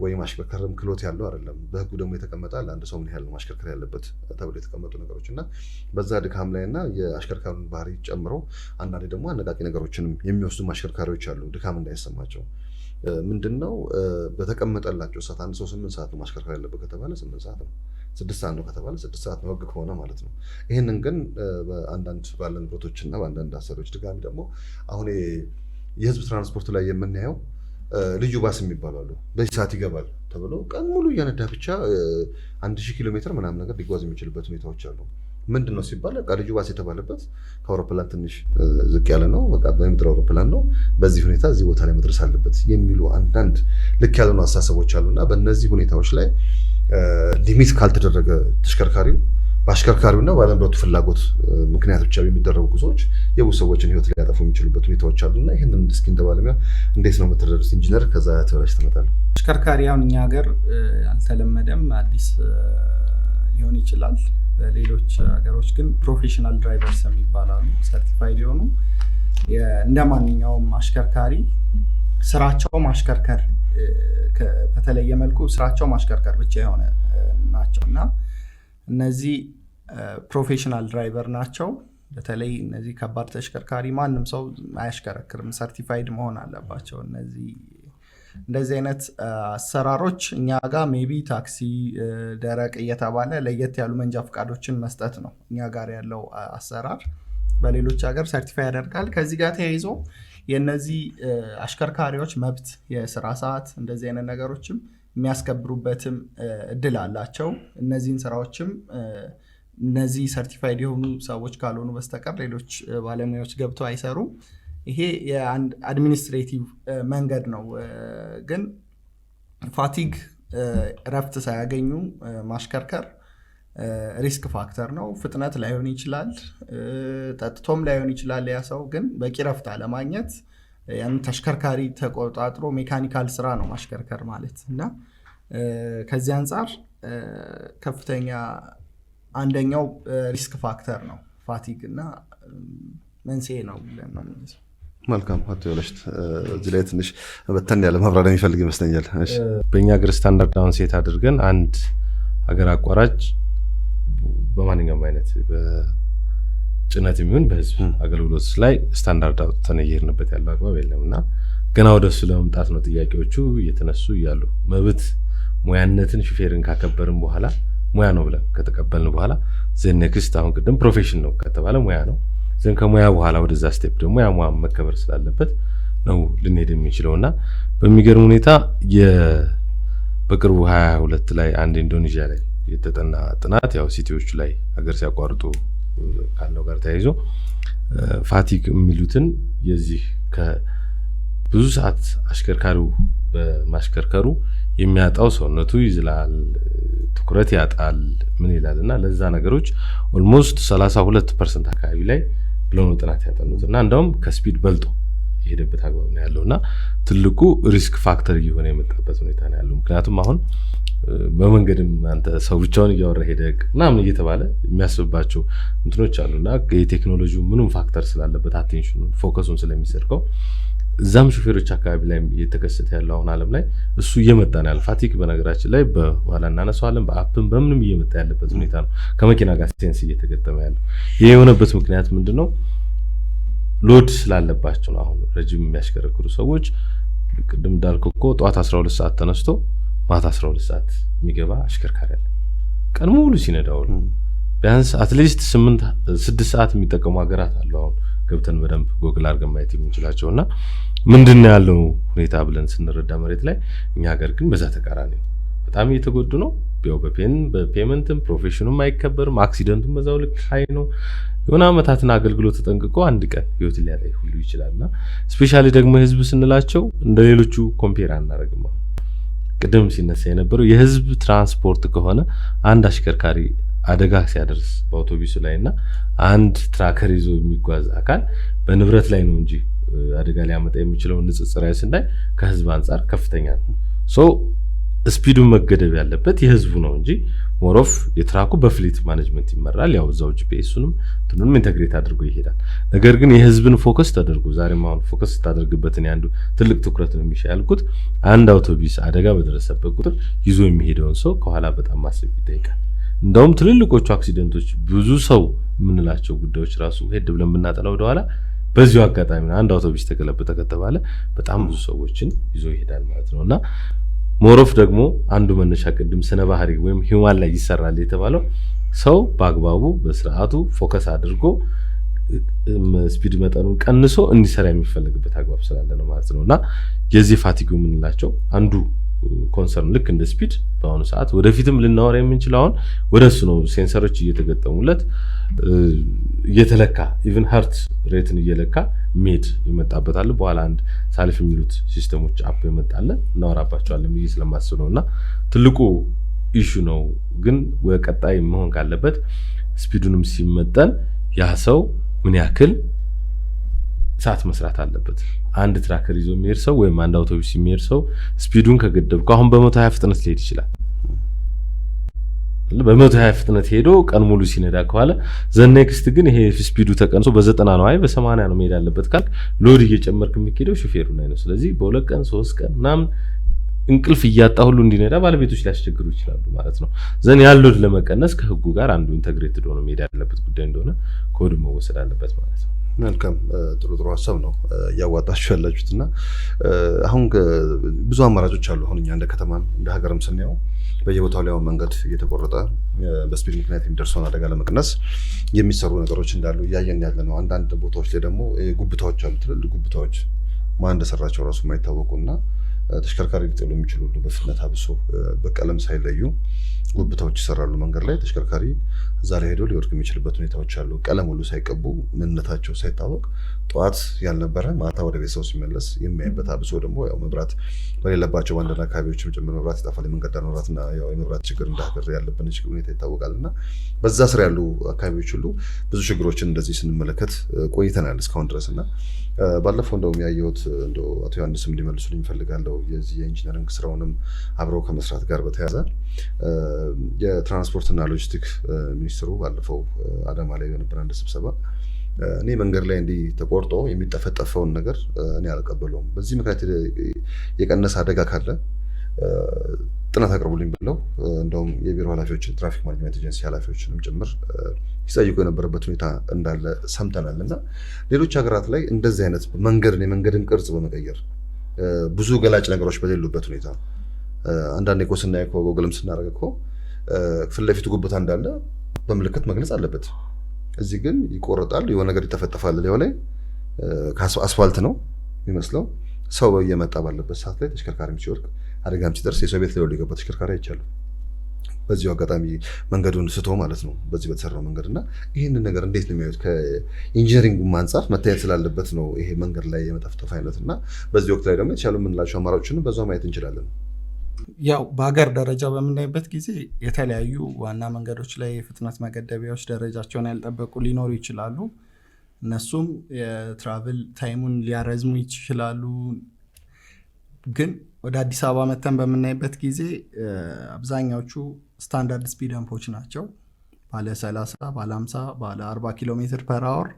ወይ ማሽከርከርም ክሎት ያለው አይደለም። በህጉ ደግሞ የተቀመጣል አንድ ሰው ምን ያህል ማሽከርከር ያለበት ተብሎ የተቀመጡ ነገሮች እና በዛ ድካም ላይ እና የአሽከርካሪውን ባህሪ ጨምሮ አንዳንዴ ደግሞ አነቃቂ ነገሮችንም የሚወስዱ አሽከርካሪዎች አሉ ድካም እንዳይሰማቸው። ምንድነው በተቀመጠላቸው ሰዓት አንድ ሰው 8 ሰዓት ነው ማሽከርከር ያለበት ከተባለ 8 ሰዓት ነው፣ 6 ሰዓት ነው ከተባለ 6 ሰዓት ነው ህግ ከሆነ ማለት ነው። ይህንን ግን በአንዳንድ ባለ ንብረቶችና በአንዳንድ አሰሪዎች ድጋሚ ደግሞ አሁን የህዝብ ትራንስፖርት ላይ የምናየው ልዩ ባስ የሚባሉ አሉ። በዚህ ሰዓት ይገባል ተብሎ ቀን ሙሉ እያነዳ ብቻ 1000 ኪሎ ሜትር ምናምን ነገር ሊጓዝ የሚችልበት ሁኔታዎች አሉ። ምንድን ነው ሲባል ልዩ ባስ የተባለበት ከአውሮፕላን ትንሽ ዝቅ ያለ ነው፣ በቃ በምድር አውሮፕላን ነው፣ በዚህ ሁኔታ እዚህ ቦታ ላይ መድረስ አለበት የሚሉ አንዳንድ ልክ ያልሆኑ አስተሳሰቦች አሉና በእነዚህ ሁኔታዎች ላይ ሊሚት ካልተደረገ ተሽከርካሪው በአሽከርካሪውና ባለንብረቱ ፍላጎት ምክንያት ብቻ የሚደረጉ ጉዞዎች የብዙ ሰዎችን ህይወት ሊያጠፉ የሚችሉበት ሁኔታዎች አሉና ይህንን እስኪ እንደ ባለሙያ እንዴት ነው የምትረዱት? ኢንጂነር ከዛ ተበላሽ ትመጣለህ። ተሽከርካሪ አሁን እኛ ሀገር አልተለመደም፣ አዲስ ሊሆን ይችላል። በሌሎች ሀገሮች ግን ፕሮፌሽናል ድራይቨርስ የሚባላሉ ሰርቲፋይድ የሆኑ እንደ ማንኛውም አሽከርካሪ ስራቸው ማሽከርከር በተለየ መልኩ ስራቸው ማሽከርከር ብቻ የሆነ ናቸው እና እነዚህ ፕሮፌሽናል ድራይቨር ናቸው። በተለይ እነዚህ ከባድ ተሽከርካሪ ማንም ሰው አያሽከረክርም፣ ሰርቲፋይድ መሆን አለባቸው። እንደዚህ አይነት አሰራሮች እኛ ጋር ሜቢ ታክሲ፣ ደረቅ እየተባለ ለየት ያሉ መንጃ ፈቃዶችን መስጠት ነው እኛ ጋር ያለው አሰራር። በሌሎች ሀገር ሰርቲፋይ ያደርጋል። ከዚህ ጋር ተያይዞ የነዚህ አሽከርካሪዎች መብት፣ የስራ ሰዓት፣ እንደዚህ አይነት ነገሮችም የሚያስከብሩበትም እድል አላቸው። እነዚህን ስራዎችም እነዚህ ሰርቲፋይድ የሆኑ ሰዎች ካልሆኑ በስተቀር ሌሎች ባለሙያዎች ገብተው አይሰሩም። ይሄ የአንድ አድሚኒስትሬቲቭ መንገድ ነው። ግን ፋቲግ ረፍት ሳያገኙ ማሽከርከር ሪስክ ፋክተር ነው። ፍጥነት ላይሆን ይችላል፣ ጠጥቶም ላይሆን ይችላል ያ ሰው። ግን በቂ ረፍት አለማግኘት ያን ተሽከርካሪ ተቆጣጥሮ ሜካኒካል ስራ ነው ማሽከርከር ማለት እና ከዚህ አንጻር ከፍተኛ አንደኛው ሪስክ ፋክተር ነው ፋቲግ እና መንስኤ ነው ብለን ነው። መልካም አቶ ወለሽት እዚህ ላይ ትንሽ በተን ያለ ማብራሪያ የሚፈልግ ይመስለኛል። በእኛ ሀገር ስታንዳርድ አሁን ሴት አድርገን አንድ ሀገር አቋራጭ በማንኛውም አይነት በጭነት የሚሆን በህዝብ አገልግሎት ላይ ስታንዳርድ አውጥተን እየሄድንበት ያለው አግባብ የለም እና ገና ወደሱ ለመምጣት ነው ጥያቄዎቹ እየተነሱ እያሉ። መብት ሙያነትን ሹፌርን ካከበርን በኋላ ሙያ ነው ብለን ከተቀበልን በኋላ ዘን ኔክስት አሁን ቅድም ፕሮፌሽን ነው ከተባለ ሙያ ነው። ዘን ከሙያ በኋላ ወደዛ ስቴፕ ደግሞ ያ ሙያ መከበር ስላለበት ነው ልንሄድ የሚችለው እና በሚገርም ሁኔታ በቅርቡ 22 ላይ አንድ ኢንዶኔዥያ ላይ የተጠና ጥናት ያው ሲቲዎቹ ላይ ሀገር ሲያቋርጡ ካለው ጋር ተያይዞ ፋቲግ የሚሉትን የዚህ ከብዙ ሰዓት አሽከርካሪው በማሽከርከሩ የሚያጣው ሰውነቱ ይዝላል፣ ትኩረት ያጣል፣ ምን ይላል እና ለዛ ነገሮች ኦልሞስት 32% አካባቢ ላይ ብለው ነው ጥናት ያጠኑት እና እንደውም ከስፒድ በልጦ የሄደበት አግባብ ነው ያለውና ትልቁ ሪስክ ፋክተር እየሆነ የመጣበት ሁኔታ ነው ያለው። ምክንያቱም አሁን በመንገድም አንተ ሰው ብቻውን እያወራ ሄደክ ምናምን እየተባለ የሚያስብባቸው እንትኖች አሉና የቴክኖሎጂው ምንም ፋክተር ስላለበት አቴንሽኑን ፎከሱን ስለሚሰርቀው እዛም ሹፌሮች አካባቢ ላይ እየተከሰተ ያለው አሁን ዓለም ላይ እሱ እየመጣ ነው ያለው። ፋቲግ በነገራችን ላይ በኋላ እናነሳዋለን በአፕም በምንም እየመጣ ያለበት ሁኔታ ነው ከመኪና ጋር ሴንስ እየተገጠመ ያለው። ይሄ የሆነበት ምክንያት ምንድነው? ሎድ ስላለባቸው ነው። አሁን ረጅም የሚያሽከረክሩ ሰዎች ቅድም እንዳልኩ እኮ ጠዋት 12 ሰዓት ተነስቶ ማታ 12 ሰዓት የሚገባ አሽከርካሪ አለ። ቀን ሙሉ ሲነዳው ቢያንስ አትሊስት 6 ሰዓት የሚጠቀሙ ሀገራት አሉ። አሁን ገብተን በደንብ ጎግል አድርገን ማየት የምንችላቸውና ምንድነው ያለው ሁኔታ ብለን ስንረዳ መሬት ላይ እኛ ሀገር ግን በዛ ተቃራኒ በጣም እየተጎዱ ነው። ያው በፔመንትም ፕሮፌሽኑም አይከበርም። አክሲደንቱም በዛው ልክ ሃይ ነው። የሆነ አመታትን አገልግሎት ተጠንቅቆ አንድ ቀን ህይወት ሊያጣይ ሁሉ ይችላልና ስፔሻሊ ደግሞ ህዝብ ስንላቸው እንደሌሎቹ ኮምፔር አናደርግም። ቅድም ሲነሳ የነበረው የህዝብ ትራንስፖርት ከሆነ አንድ አሽከርካሪ አደጋ ሲያደርስ በአውቶቡስ ላይና አንድ ትራከር ይዞ የሚጓዝ አካል በንብረት ላይ ነው እንጂ አደጋ ሊያመጣ የሚችለው ንጽጽራዊ ስናይ ከህዝብ አንፃር ከፍተኛ ነው። ሶ ስፒዱን መገደብ ያለበት የህዝቡ ነው እንጂ ሞሮፍ የትራኩ በፍሊት ማኔጅመንት ይመራል። ያው እዛው ጂፒኤሱንም እንትኑንም ኢንተግሬት አድርጎ ይሄዳል። ነገር ግን የህዝብን ፎከስ ተደርጎ ዛሬም አሁን ፎከስ ታደርግበትን አንዱ ትልቅ ትኩረት ነው የሚሻልኩት አንድ አውቶቡስ አደጋ በደረሰበት ቁጥር ይዞ የሚሄደውን ሰው ከኋላ በጣም ማሰብ ይጠይቃል። እንደውም ትልልቆቹ አክሲደንቶች ብዙ ሰው የምንላቸው ጉዳዮች ራሱ ሄድ ብለን ብናጠላው ወደኋላ በዚሁ አጋጣሚ አንድ አውቶቡስ ተገለበጠ ከተባለ በጣም ብዙ ሰዎችን ይዞ ይሄዳል ማለት ነውና ሞሮፍ ደግሞ አንዱ መነሻ ቅድም ስነ ባህሪ ወይም ሂውማን ላይ ይሰራል የተባለው ሰው በአግባቡ በስርዓቱ ፎከስ አድርጎ ስፒድ መጠኑን ቀንሶ እንዲሰራ የሚፈልግበት አግባብ ስላለ ነው ማለት ነውና የዚህ ፋቲጉ የምንላቸው አንዱ ኮንሰርን ልክ እንደ ስፒድ በአሁኑ ሰዓት ወደፊትም ልናወራ የምንችለው አሁን ወደሱ ነው። ሴንሰሮች እየተገጠሙለት እየተለካ ኢቭን ሃርት ሬትን እየለካ ሜድ ይመጣበታል። በኋላ አንድ ሳልፍ የሚሉት ሲስተሞች አፕ ይመጣል እናወራባቸዋለን ብዬ ስለማስብ ነውና ትልቁ ኢሹ ነው። ግን ወቀጣይ መሆን ካለበት ስፒዱንም ሲመጠን ያ ሰው ምን ያክል ሰዓት መስራት አለበት። አንድ ትራከር ይዞ የሚሄድ ሰው ወይም አንድ አውቶቡስ የሚሄድ ሰው ስፒዱን ከገደብኩ አሁን በ120 ፍጥነት ሊሄድ ይችላል። በ120 ፍጥነት ሄዶ ቀን ሙሉ ሲነዳ ከኋላ ዘኔክስት ግን ይሄ ስፒዱ ተቀንሶ በ90 ነው አይ በ80 ነው መሄድ ያለበት ካልክ ሎድ እየጨመርክ የሚሄደው ሹፌሩ ላይ ነው። ስለዚህ በ2 ቀን 3 ቀን ምናምን እንቅልፍ እያጣ ሁሉ እንዲነዳ ባለቤቶች ሊያስቸግሩ ይችላሉ ማለት ነው። ዘን ያሉት ለመቀነስ ከህጉ ጋር አንዱ ኢንተግሬትድ ሆኖ መሄድ ያለበት ጉዳይ እንደሆነ ኮድ መወሰድ አለበት ማለት ነው። መልካም ጥሩ ሀሳብ ነው ያዋጣችሁ ያላችሁትና አሁን ብዙ አማራጮች አሉ። አሁን እኛ እንደ ከተማም እንደ ሀገርም ስናየው በየቦታው ላይ መንገድ እየተቆረጠ በስፒድ ምክንያት የሚደርሰውን አደጋ ለመቀነስ የሚሰሩ ነገሮች እንዳሉ እያየን ያለ ነው። አንዳንድ ቦታዎች ላይ ደግሞ ጉብታዎች አሉ። ትልልቅ ጉብታዎች ማን እንደሰራቸው ራሱ የማይታወቁና ተሽከርካሪ ሊጥሉ የሚችሉ በፍጥነት አብሶ በቀለም ሳይለዩ ጉብታዎች ይሰራሉ መንገድ ላይ። ተሽከርካሪ እዛ ላይ ሄዶ ሊወድቅ የሚችልበት ሁኔታዎች አሉ። ቀለም ሁሉ ሳይቀቡ ምንነታቸው ሳይታወቅ ጠዋት ያልነበረ ማታ ወደ ቤተሰቡ ሲመለስ የሚያይበት አብሶ ደግሞ ያው መብራት በሌለባቸው አንዳንድ አካባቢዎችም ጭምር መብራት ይጠፋል። የመንገድ ዳር መብራትና ያው የመብራት ችግር እንደ ሀገር ያለብን ሁኔታ ይታወቃልና በዛ ስር ያሉ አካባቢዎች ሁሉ ብዙ ችግሮችን እንደዚህ ስንመለከት ቆይተናል እስካሁን ድረስና ባለፈው እንደውም ያየሁት እንደው አቶ ዮሐንስም እንዲመልሱልኝ እፈልጋለሁ የዚህ የኢንጂነሪንግ ስራውንም አብረው ከመስራት ጋር በተያያዘ የትራንስፖርትና ሎጂስቲክ ሚኒስትሩ ባለፈው አዳማ ላይ በነበረ አንድ ስብሰባ እኔ መንገድ ላይ እንዲህ ተቆርጦ የሚጠፈጠፈውን ነገር እኔ አልቀበለውም፣ በዚህ ምክንያት የቀነሰ አደጋ ካለ ጥናት አቅርቡልኝ ብለው እንደውም የቢሮ ኃላፊዎችን ትራፊክ ማኔጅመንት ኤጀንሲ ኃላፊዎችንም ጭምር ሲጠይቁ የነበረበት ሁኔታ እንዳለ ሰምተናልና ሌሎች ሀገራት ላይ እንደዚህ አይነት የመንገድን ቅርጽ በመቀየር ብዙ ገላጭ ነገሮች በሌሉበት ሁኔታ አንዳንድ እኮ ስናይ እኮ ጎግልም ስናደርግ እኮ ፊት ለፊቱ ጉብታ እንዳለ በምልክት መግለጽ አለበት። እዚህ ግን ይቆረጣል፣ የሆነ ነገር ይተፈጠፋል። ሊሆነ አስፋልት ነው የሚመስለው። ሰው እየመጣ ባለበት ሰዓት ላይ ተሽከርካሪም ሲወርቅ አደጋም ሲደርስ የሰው ቤት ላይ የገባ ተሽከርካሪ አይቻልም። በዚሁ አጋጣሚ መንገዱን ስቶ ማለት ነው በዚህ በተሰራው መንገድ እና ይህንን ነገር እንዴት ነው የሚያዩት? ከኢንጂነሪንግ አንጻር መታየት ስላለበት ነው ይሄ መንገድ ላይ የመጠፍጠፍ አይነት እና በዚህ ወቅት ላይ ደግሞ የተሻሉ የምንላቸው አማራጮችን በዛው ማየት እንችላለን። ያው በሀገር ደረጃ በምናይበት ጊዜ የተለያዩ ዋና መንገዶች ላይ የፍጥነት መገደቢያዎች ደረጃቸውን ያልጠበቁ ሊኖሩ ይችላሉ። እነሱም የትራቭል ታይሙን ሊያረዝሙ ይችላሉ። ግን ወደ አዲስ አበባ መተን በምናይበት ጊዜ አብዛኛዎቹ ስታንዳርድ ስፒድ አምፖች ናቸው። ባለ 30 ባለ 50 ባለ 40 ኪሎ ሜትር ፐር አወር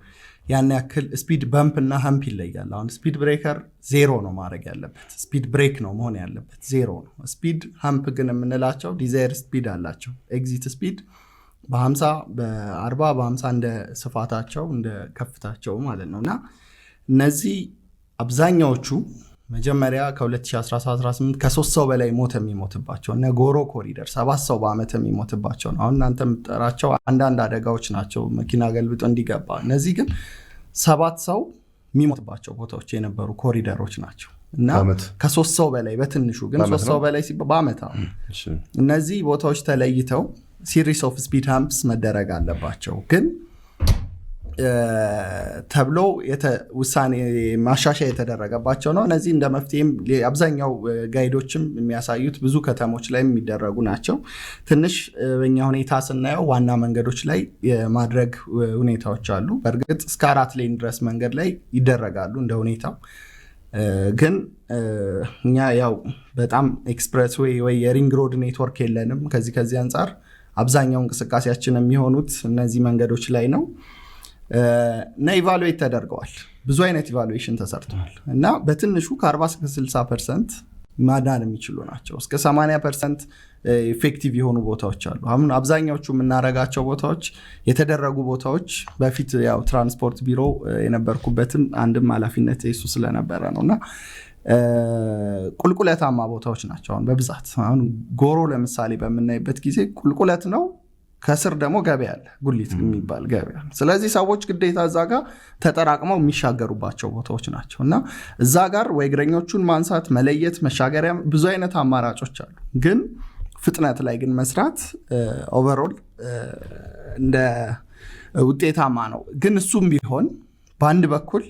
ያን ያክል ስፒድ በምፕ እና ሀምፕ ይለያል። አሁን ስፒድ ብሬከር 0 ነው ማድረግ ያለበት፣ ስፒድ ብሬክ ነው መሆን ያለበት 0 ነው። ስፒድ ሀምፕ ግን የምንላቸው ዲዛይር ስፒድ አላቸው። ኤግዚት ስፒድ በ50 በ40 በ50 እንደ ስፋታቸው እንደ ከፍታቸው ማለት ነው። እና እነዚህ አብዛኛዎቹ መጀመሪያ ከ2018 ከ3 ሰው በላይ ሞት የሚሞትባቸው እነ ጎሮ ኮሪደር 7 ሰው በአመት የሚሞትባቸው ነው። አሁን እናንተ የምትጠራቸው አንዳንድ አደጋዎች ናቸው መኪና ገልብጦ እንዲገባ። እነዚህ ግን 7 ሰው የሚሞትባቸው ቦታዎች የነበሩ ኮሪደሮች ናቸው እና ከ3 ሰው በላይ በትንሹ ግን 3 ሰው በላይ በአመት እነዚህ ቦታዎች ተለይተው ሲሪስ ኦፍ ስፒድ ሃምፕስ መደረግ አለባቸው። ግን ተብሎ ውሳኔ ማሻሻያ የተደረገባቸው ነው። እነዚህ እንደ መፍትሄም አብዛኛው ጋይዶችም የሚያሳዩት ብዙ ከተሞች ላይ የሚደረጉ ናቸው። ትንሽ በእኛ ሁኔታ ስናየው ዋና መንገዶች ላይ የማድረግ ሁኔታዎች አሉ። በእርግጥ እስከ 4 ሌን ድረስ መንገድ ላይ ይደረጋሉ እንደ ሁኔታው። ግን እኛ ያው በጣም ኤክስፕሬስ ወይ የሪንግ ሮድ ኔትወርክ የለንም። ከዚህ አንጻር አብዛኛው እንቅስቃሴያችን የሚሆኑት እነዚህ መንገዶች ላይ ነው እና ኢቫሉዌት ተደርገዋል። ብዙ አይነት ኢቫሉዌሽን ተሰርተዋል እና በትንሹ ከ40-60% ማዳን የሚችሉ ናቸው። እስከ 80% ኢፌክቲቭ የሆኑ ቦታዎች አሉ። አሁን አብዛኛዎቹ የምናረጋቸው ቦታዎች የተደረጉ ቦታዎች በፊት ያው ትራንስፖርት ቢሮ የነበርኩበትም አንድም ኃላፊነት እሱ ስለነበረ ነው እና ቁልቁለታማ ቦታዎች ናቸው። አሁን በብዛት አሁን ጎሮ ለምሳሌ በምናይበት ጊዜ ቁልቁለት ነው። ከስር ደግሞ ገበያ አለ፣ ጉሊት የሚባል ገበያ። ስለዚህ ሰዎች ግዴታ እዛ ጋር ተጠራቅመው የሚሻገሩባቸው ቦታዎች ናቸው እና እዛ ጋር ወይ እግረኞቹን ማንሳት፣ መለየት፣ መሻገሪያ ብዙ አይነት አማራጮች አሉ። ግን ፍጥነት ላይ ግን መስራት ኦቨርኦል እንደ ውጤታማ ነው። ግን እሱም ቢሆን በአንድ በኩል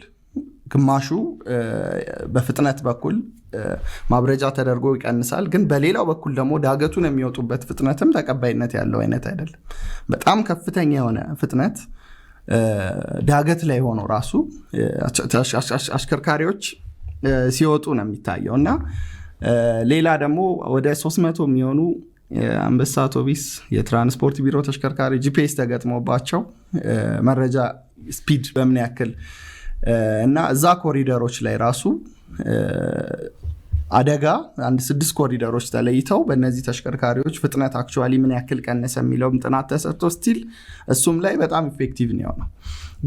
ግማሹ በፍጥነት በኩል ማብረጃ ተደርጎ ይቀንሳል። ግን በሌላው በኩል ደግሞ ዳገቱን የሚወጡበት ፍጥነትም ተቀባይነት ያለው አይነት አይደለም። በጣም ከፍተኛ የሆነ ፍጥነት ዳገት ላይ ሆኖ ራሱ አሽከርካሪዎች ሲወጡ ነው የሚታየው እና ሌላ ደግሞ ወደ 300 የሚሆኑ አንበሳ አውቶቢስ የትራንስፖርት ቢሮ ተሽከርካሪ ጂፒኤስ ተገጥሞባቸው መረጃ ስፒድ በምን ያክል እና እዛ ኮሪደሮች ላይ ራሱ አደጋ 6 ኮሪደሮች ተለይተው በእነዚህ ተሽከርካሪዎች ፍጥነት አክቹዋሊ ምን ያክል ቀነሰ የሚለውም ጥናት ተሰርቶ ስቲል እሱም ላይ በጣም ኢፌክቲቭ ነው የሆነው።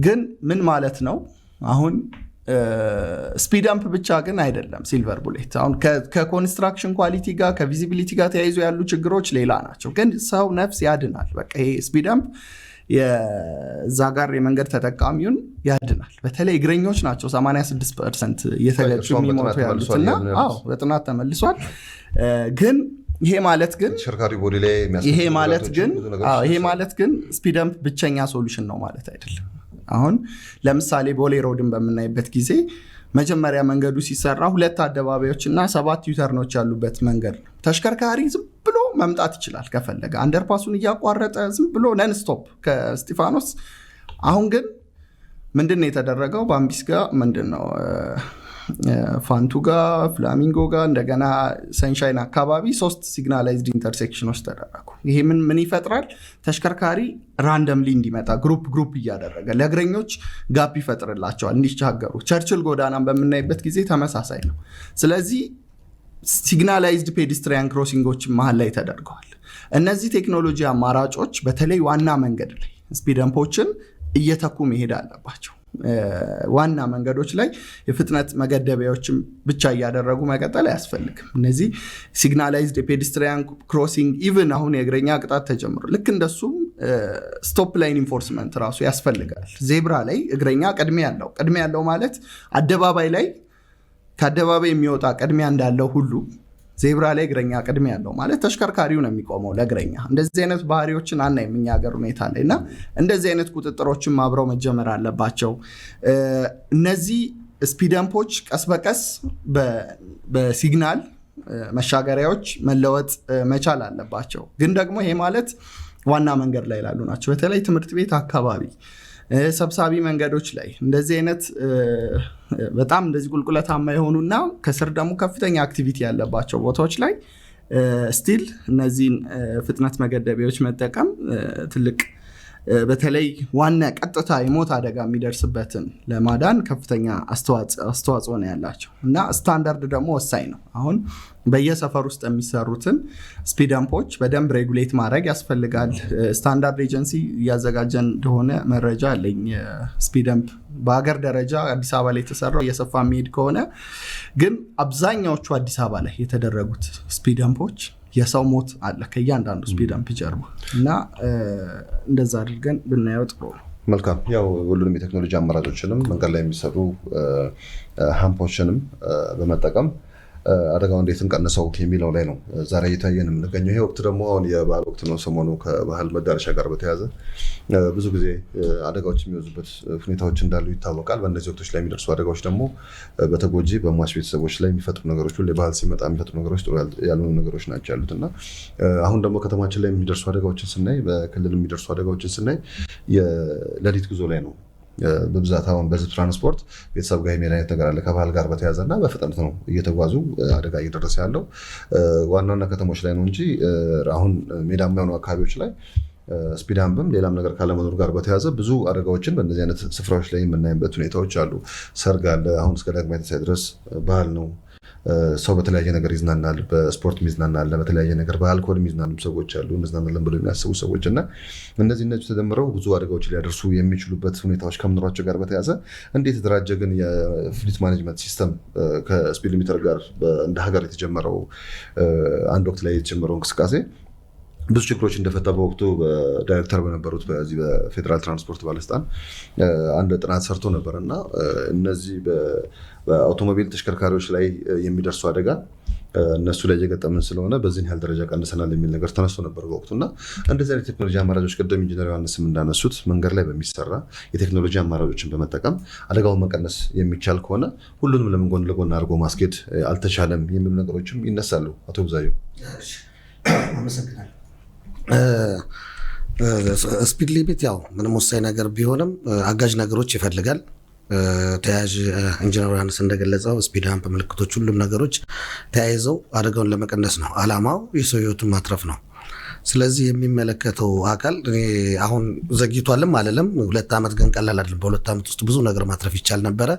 ግን ምን ማለት ነው አሁን ስፒድ አምፕ ብቻ ግን አይደለም ሲልቨር ቡሌት። አሁን ከኮንስትራክሽን ኳሊቲ ጋር ከቪዚቢሊቲ ጋር ተያይዞ ያሉ ችግሮች ሌላ ናቸው። ግን ሰው ነፍስ ያድናል። በቃ ይሄ ስፒድ አምፕ የዛ ጋር የመንገድ ተጠቃሚውን ያድናል። በተለይ እግረኞች ናቸው 86% እየተገጩ የሚሞቱ ያሉትና በጥናት ተመልሷል። ግን ይሄ ማለት ግን ስፒድ አምፕ ብቸኛ ሶሉሽን ነው ማለት አይደለም። አሁን ለምሳሌ ቦሌ ሮድን በምናይበት ጊዜ መጀመሪያ መንገዱ ሲሰራ 2 አደባባዮች እና 7 ዩተርኖች ያሉበት መንገድ ነው። ተሽከርካሪ ዝም ብሎ መምጣት ይችላል ከፈለገ አንደርፓሱን እያቋረጠ ዝም ብሎ ነን ስቶፕ ከስቲፋኖስ። አሁን ግን ምንድነው የተደረገው? ባምቢስ ጋር ምንድነው ፋንቱ ጋር ፍላሚንጎ ጋር እንደገና ሰንሻይን አካባቢ 3 ሲግናላይዝድ ኢንተርሴክሽኖች ተደረጉ። ይሄ ምን ይፈጥራል? ተሽከርካሪ ራንደምሊ እንዲመጣ ግሩፕ እያደረገ ለእግረኞች ጋፕ ይፈጥርላቸዋል እንዲሻገሩ። ቸርችል ጎዳናን በምናይበት ጊዜ ተመሳሳይ ነው። ስለዚህ ሲግናላይዝድ ፔዲስትሪያን ክሮሲንጎች መሀል ላይ ተደርገዋል። እነዚህ ቴክኖሎጂ አማራጮች በተለይ ዋና መንገድ ላይ ስፒድ አምፖችን እየተኩ መሄድ አለባቸው። ዋና መንገዶች ላይ የፍጥነት መገደቢያዎችን ብቻ እያደረጉ መቀጠል አያስፈልግም። እነዚህ ሲግናላይዝድ የፔዲስትሪያን ክሮሲንግ ኢቭን አሁን የእግረኛ ቅጣት ተጀምሮ ልክ እንደሱም ስቶፕ ላይን ኢንፎርስመንት ራሱ ያስፈልጋል። ዜብራ ላይ እግረኛ ቅድሚያ ያለው ማለት አደባባይ ላይ ከአደባባይ የሚወጣ ቅድሚያ እንዳለው ሁሉ ዜብራ ላይ እግረኛ ቅድሚያ ያለው ማለት ተሽከርካሪው ነው የሚቆመው ለእግረኛ። እንደዚህ አይነት ባህሪዎችን አናይም እኛ ሀገር ሁኔታ ላይ እና እንደዚህ አይነት ቁጥጥሮችን አብረው መጀመር አለባቸው። እነዚህ ስፒደምፖች ቀስ በቀስ በሲግናል መሻገሪያዎች መለወጥ መቻል አለባቸው። ግን ደግሞ ይሄ ማለት ዋና መንገድ ላይ ላሉ ናቸው። በተለይ ትምህርት ቤት አካባቢ ሰብሳቢ መንገዶች ላይ እንደዚህ አይነት በጣም እንደዚህ ቁልቁለታማ የሆኑና ከስር ደግሞ ከፍተኛ አክቲቪቲ ያለባቸው ቦታዎች ላይ ስቲል እነዚህን ፍጥነት መገደቢያዎች መጠቀም ትልቅ በተለይ ዋና ቀጥታ የሞት አደጋ የሚደርስበትን ለማዳን ከፍተኛ አስተዋጽኦ ነው ያላቸው እና ስታንዳርድ ደግሞ ወሳኝ ነው። አሁን በየሰፈር ውስጥ የሚሰሩትን ስፒደምፖች በደንብ ሬጉሌት ማድረግ ያስፈልጋል። ስታንዳርድ ኤጀንሲ እያዘጋጀን እንደሆነ መረጃ አለኝ። ስፒደምፕ በሀገር ደረጃ አዲስ አበባ ላይ የተሰራው እየሰፋ የሚሄድ ከሆነ ግን አብዛኛዎቹ አዲስ አበባ ላይ የተደረጉት ስፒደምፖች የሰው ሞት አለ ከእያንዳንዱ ስፒደምፕ ጀርባ እና እንደዛ አድርገን ብናየው ጥሩ ነው። መልካም። ያው ሁሉንም የቴክኖሎጂ አማራጮችንም መንገድ ላይ የሚሰሩ ሃምፖችንም በመጠቀም አደጋው እንዴት እንቀንሰው የሚለው ላይ ነው ዛሬ እየታየን የምንገኘው። ይሄ ወቅት ደግሞ አሁን የበዓል ወቅት ነው። ሰሞኑ ከባህል መዳረሻ ጋር በተያያዘ ብዙ ጊዜ አደጋዎች የሚወዙበት ሁኔታዎች እንዳሉ ይታወቃል። በእነዚህ ወቅቶች ላይ የሚደርሱ አደጋዎች ደግሞ በተጎጂ በሟች ቤተሰቦች ላይ የሚፈጥሩ ነገሮች ሁሉ ባህል ሲመጣ የሚፈጥሩ ነገሮች ጥሩ ያልሆኑ ነገሮች ናቸው ያሉት እና አሁን ደግሞ ከተማችን ላይ የሚደርሱ አደጋዎችን ስናይ፣ በክልል የሚደርሱ አደጋዎችን ስናይ የሌሊት ጉዞ ላይ ነው በብዛት። አሁን በህዝብ ትራንስፖርት ቤተሰብ ጋር የሚሄድ አይነት ነገር አለ ከባህል ጋር በተያያዘ እና በፍጥነት ነው እየተጓዙ አደጋ እየደረሰ ያለው ዋና ዋና ከተሞች ላይ ነው እንጂ አሁን ሜዳማ የሆኑ አካባቢዎች ላይ ስፒዳምፕም ሌላም ነገር ካለመኖር ጋር በተያያዘ ብዙ አደጋዎችን በእነዚህ አይነት ስፍራዎች ላይ የምናይበት ሁኔታዎች አሉ። ሰርግ አለ። አሁን እስከ ዳግማዊ ትንሣኤ ድረስ ባህል ነው። ሰው በተለያየ ነገር ይዝናናል። በስፖርት ሚዝናናል፣ በተለያየ ነገር በአልኮል የሚዝናኑ ሰዎች አሉ፣ እንዝናናለን ብለው የሚያስቡ ሰዎች እና እነዚህ ተደምረው ብዙ አደጋዎች ሊያደርሱ የሚችሉበት ሁኔታዎች ከምኖራቸው ጋር በተያያዘ እንዴት የተደራጀ ግን የፍሊት ማኔጅመንት ሲስተም ከስፒድ ሊሚተር ጋር እንደ ሀገር የተጀመረው አንድ ወቅት ላይ የተጀመረው እንቅስቃሴ ብዙ ችግሮች እንደፈታ በወቅቱ ዳይሬክተር በነበሩት በዚህ በፌዴራል ትራንስፖርት ባለስልጣን አንድ ጥናት ሰርቶ ነበር እና እነዚህ በአውቶሞቢል ተሽከርካሪዎች ላይ የሚደርሱ አደጋ እነሱ ላይ እየገጠምን ስለሆነ በዚህን ያህል ደረጃ ቀንሰናል የሚል ነገር ተነስቶ ነበር በወቅቱ እና እንደዚህ አይነት ቴክኖሎጂ አማራጮች ቅድም ኢንጂነር ዮሐንስም እንዳነሱት መንገድ ላይ በሚሰራ የቴክኖሎጂ አማራጮችን በመጠቀም አደጋውን መቀነስ የሚቻል ከሆነ ሁሉንም ለምን ጎን ለጎን አድርጎ ማስኬድ አልተቻለም የሚሉ ነገሮችም ይነሳሉ። አቶ ብዛየው አመሰግናለሁ። ስፒድ ሊሚት ያው ምንም ወሳኝ ነገር ቢሆንም አጋዥ ነገሮች ይፈልጋል። ተያያዥ ኢንጂነር ዮሐንስ እንደገለጸው ስፒድ ሃምፕ ምልክቶች፣ ሁሉም ነገሮች ተያይዘው አደጋውን ለመቀነስ ነው። አላማው የሰው ህይወቱን ማትረፍ ነው። ስለዚህ የሚመለከተው አካል አሁን ዘግይቷልም አለለም 2 ዓመት ግን ቀላል አይደለም። በ2 ዓመት ውስጥ ብዙ ነገር ማትረፍ ይቻል ነበረ።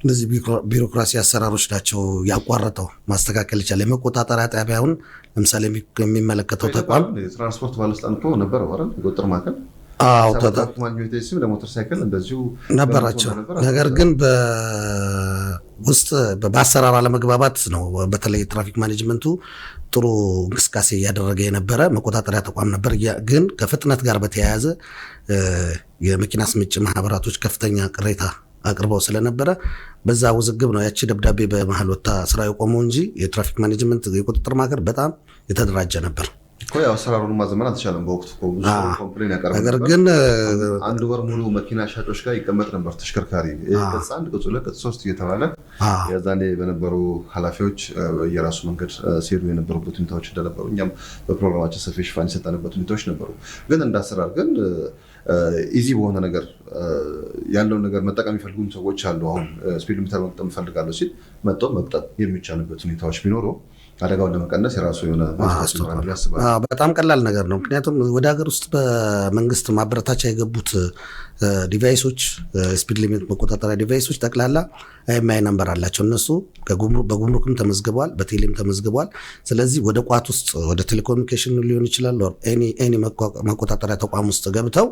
እነዚህ ቢሮክራሲ አሰራሮች ናቸው ያቋረጠው። ማስተካከል ይቻላል። የመቆጣጠሪያ ጣቢያውን ለምሳሌ የሚመለከተው ተቋም ትራንስፖርት ባለስልጣን እኮ ነበረ አይደል? የቁጥጥር ማዕከል ለሞተር ሳይክል እንደዚሁ ነበራቸው። ነገር ግን ውስጥ በአሰራር አለመግባባት ነው። በተለይ ትራፊክ ማኔጅመንቱ ጥሩ እንቅስቃሴ እያደረገ የነበረ መቆጣጠሪያ ተቋም ነበር። ግን ከፍጥነት ጋር በተያያዘ የመኪና አስመጪ ማህበራቶች ከፍተኛ ቅሬታ አቅርበው ስለነበረ በዛ ውዝግብ ነው ያቺ ደብዳቤ በመሀል ወጣ ስራ የቆመው እንጂ የትራፊክ ማኔጅመንት የቁጥጥር ማዕከል በጣም የተደራጀ ነበር። ያው አሰራሩን ማዘመን አልተቻለም በወቅቱ ብዙ ኮምፕሌን ያቀርብ ነበር። ነገር ግን አንድ ወር ሙሉ መኪና ሻጮች ጋር ይቀመጥ ነበር ተሽከርካሪ ቅጽ 1 ቅጽ 2 ቅጽ 3 እየተባለ የዛኔ በነበሩ ኃላፊዎች የራሱ መንገድ ሲሄዱ የነበሩበት ሁኔታዎች እንደነበሩ እኛም በፕሮግራማችን ሰፊ ሽፋን የሰጠንበት ሁኔታዎች ነበሩ። ግን እንዳሰራር ግን ኢዚ በሆነ ነገር ያለውን ነገር መጠቀም የሚፈልጉም ሰዎች አሉ። አሁን ስፒድ ሊሚተር መቅጠም እፈልጋለሁ ሲል መጥቶ መቅጠም የሚቻልበት ሁኔታዎች ቢኖሩ አደጋውን ለመቀነስ የራሱ የሆነ በጣም ቀላል ነገር ነው። ምክንያቱም ወደ ሀገር ውስጥ በመንግስት ማበረታቻ የገቡት ዲቫይሶች ስፒድ ሊሚት መቆጣጠሪያ ዲቫይሶች ጠቅላላ አይኤምአይ ነምበር አላቸው። እነሱ በጉምሩክም ተመዝግበዋል፣ በቴሌም ተመዝግበዋል። ስለዚህ ወደ ቋት ውስጥ ወደ ቴሌኮሙኒኬሽን ሊሆን ይችላል ኤኒ መቆጣጠሪያ ተቋም ውስጥ ገብተው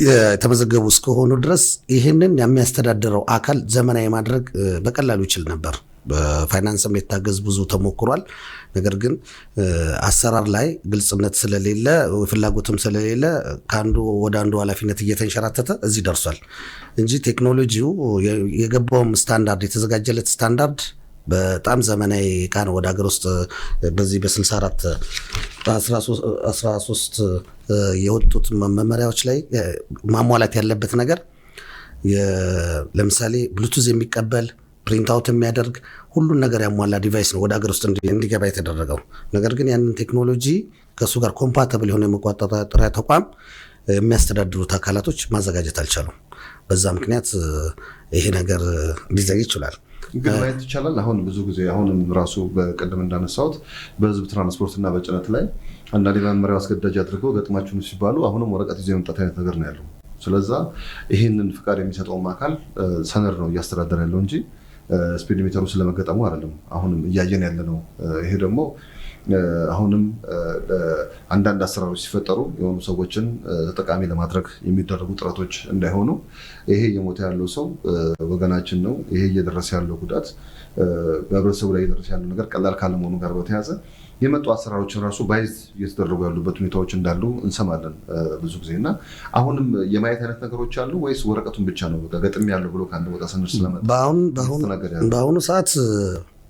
የተመዘገቡ እስከሆኑ ድረስ ይህንን የሚያስተዳድረው አካል ዘመናዊ ማድረግ በቀላሉ ይችል ነበር። በፋይናንስም የታገዝ ብዙ ተሞክሯል። ነገር ግን አሰራር ላይ ግልጽነት ስለሌለ ፍላጎትም ስለሌለ ከአንዱ ወደ አንዱ ኃላፊነት እየተንሸራተተ እዚህ ደርሷል እንጂ ቴክኖሎጂው የገባውም ስታንዳርድ የተዘጋጀለት ስታንዳርድ በጣም ዘመናዊ ዕቃ ነው። ወደ ሀገር ውስጥ በዚህ በ64 13 የወጡት መመሪያዎች ላይ ማሟላት ያለበት ነገር ለምሳሌ ብሉቱዝ የሚቀበል ፕሪንት አውት የሚያደርግ ሁሉን ነገር ያሟላ ዲቫይስ ነው ወደ ሀገር ውስጥ እንዲገባ የተደረገው። ነገር ግን ያንን ቴክኖሎጂ ከእሱ ጋር ኮምፓተብል የሆነ የመቆጣጠሪያ ተቋም የሚያስተዳድሩት አካላቶች ማዘጋጀት አልቻሉም። በዛ ምክንያት ይሄ ነገር ሊዘግ ይችላል። ግን ማየት ይቻላል። አሁን ብዙ ጊዜ አሁንም ራሱ በቀደም እንዳነሳሁት በህዝብ ትራንስፖርት እና በጭነት ላይ አንዳንድ መመሪያው አስገዳጅ አድርገው ገጥማችሁን ሲባሉ አሁንም ወረቀት ይዘው የመምጣት አይነት ነገር ነው ያለው። ስለዛ ይህንን ፍቃድ የሚሰጠውም አካል ሰነድ ነው እያስተዳደረ ያለው እንጂ ስፒድ ሊሚተሩ ስለመገጠሙ አይደለም አሁንም እያየን ያለ ነው። ይሄ ደግሞ አሁንም አንዳንድ አሰራሮች ሲፈጠሩ የሆኑ ሰዎችን ተጠቃሚ ለማድረግ የሚደረጉ ጥረቶች እንዳይሆኑ ይሄ እየሞተ ያለው ሰው ወገናችን ነው። ይሄ እየደረሰ ያለው ጉዳት በህብረተሰቡ ላይ እየደረሰ ያለው ነገር ቀላል ካለመሆኑ ጋር በተያያዘ የመጡ አሰራሮችን ራሱ ባይዝ እየተደረጉ ያሉበት ሁኔታዎች እንዳሉ እንሰማለን ብዙ ጊዜ እና አሁንም የማየት አይነት ነገሮች አሉ ወይስ ወረቀቱን ብቻ ነው ገጥም ያለው ብሎ ከአንድ ቦታ ሰነድ ስለመጣ በአሁኑ ሰዓት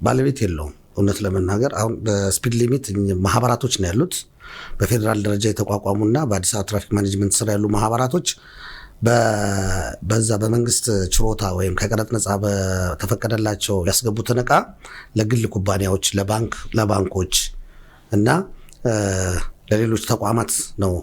ባለቤት የለውም። እውነት ለመናገር አሁን በስፒድ ሊሚት ማህበራቶች ነው ያሉት። በፌዴራል ደረጃ የተቋቋሙና በአዲስ አበባ ትራፊክ ማኔጅመንት ስር ያሉ ማህበራቶች በዛ በመንግስት ችሮታ ወይም ከቀረጥ ነፃ በተፈቀደላቸው ያስገቡትን ዕቃ ለግል ኩባንያዎች፣ ለባንኮች እና ለሌሎች ተቋማት ነው